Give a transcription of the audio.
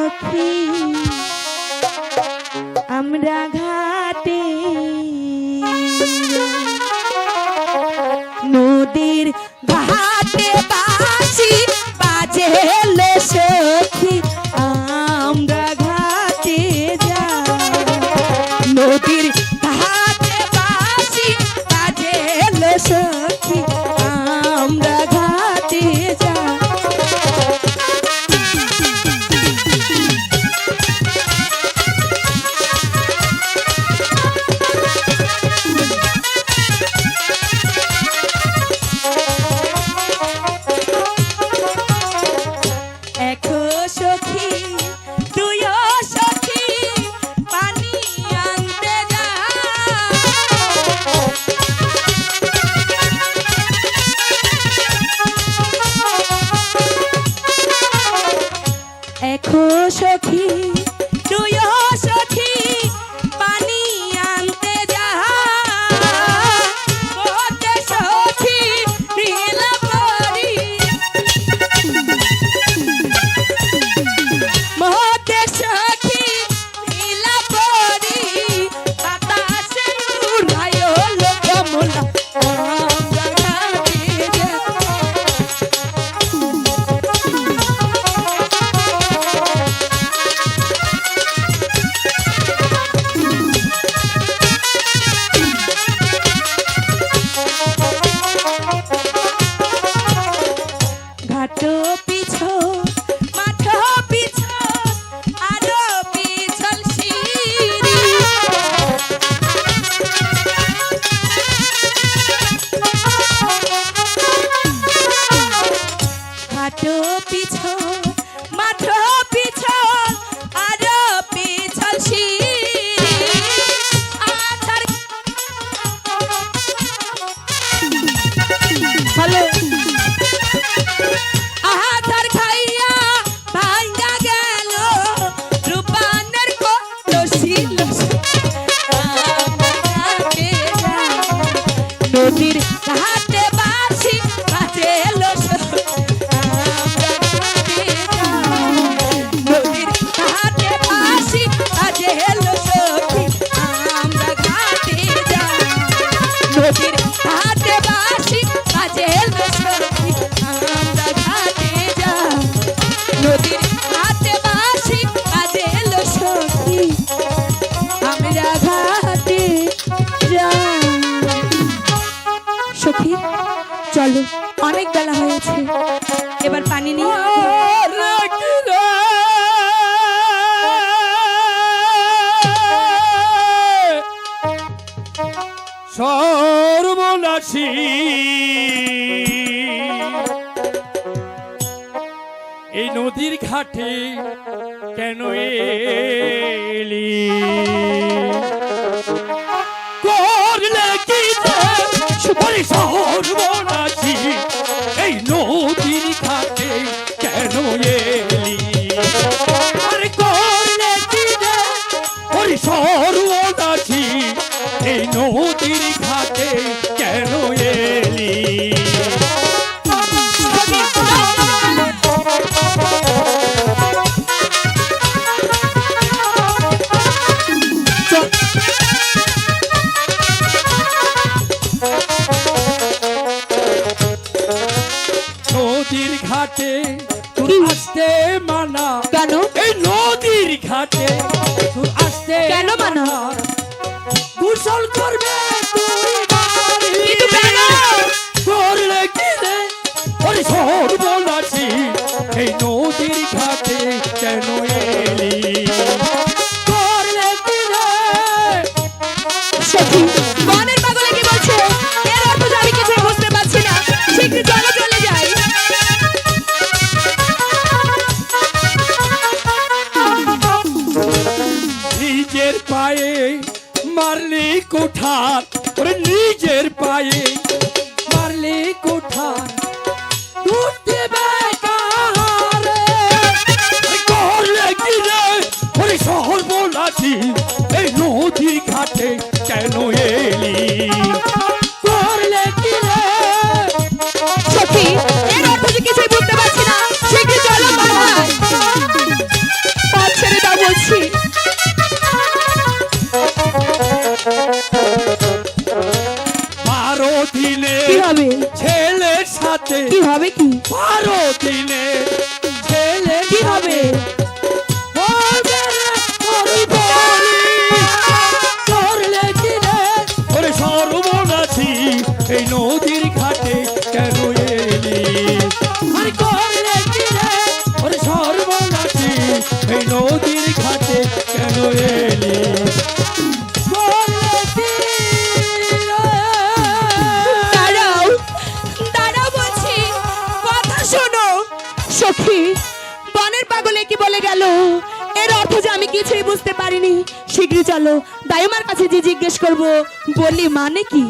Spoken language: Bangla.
সখী আমরা ঘাটে নদীর ঘাটে বাঁশি বাজে সখী আমরা ঘাটে যাই নদীর ঘাটে বাঁশি বাজে সখী আমরা ঘাটে যাই সখী তুই সখী পানি আনতে যা ওতে সখী নীলা পরি মতে সখী নীলা পরি বাতাসে উড়ায় লোকমলা নদীর ঘাটে বাঁশি বাজে নদীর ঘাটে বাঁশি বাজে সখী আমরা ঘাটে যাই নদীর ঘাটে বাঁশি বাজে সখী আমরা ঘাটে যাই নদীর ঘাটে বাঁশি বাজে সখী আমরা ঘাটে যাই সখী চলো অনেক বেলা হয়েছে এবার পানি নিয়ে সর্বনাশী এই নদীর ঘাটে কেন এলি করলে কি সর্বনাশী এই নদীর ঘাটে কেন এলি আরে করলে কি সর্বনাশী এই নদীর ঘাটে কেন এলি নদীর ঘাটে তুই আসতে মানা কেন এই নদীর ঘাটে তুই আসতে কেন মানা গোসল করবে তুই করলে কি রে ওরে সর্বনাশী এই নদীর ঘাটে কেন এলি করলে কি রে সখী মনের পাগলে কি বলছো এর অর্থ আমি কিছু বুঝতে পারছি না শীঘ্র চলো চলে যাই নিজের পায়ে মারলি কোঠার ওরে নিজের পায়ে মারলি কোঠার উঠতে বেকারে করলে কি রে ওরে সর্বনাশী এই নদীর ঘাটে কেন এলি করলে কি রে সখী এর অর্থ কিছুই বুঝতে পারছি না শীঘ্র চলো পালায় রাতে কি হবে কি 12 দিনে ছেলে কি হবে হবে রে সর্বরি করলে কি রে ওরে সর্বনাশী এই নদীর ঘাটে কেন এলি আর করলে কি রে ওরে সর্বনাশী এই নদীর ঘাটে কেন এলি করলে কি রে? দাঁড়াও দাঁড়াও বলছি কথা শোনো সখী বনের পাগলে কি বলে গেল এর অর্থ যে আমি কিছুই বুঝতে পারিনি শীঘ্রই চলো দাইমার কাছে যে জিজ্ঞেস করব বলি মানে কি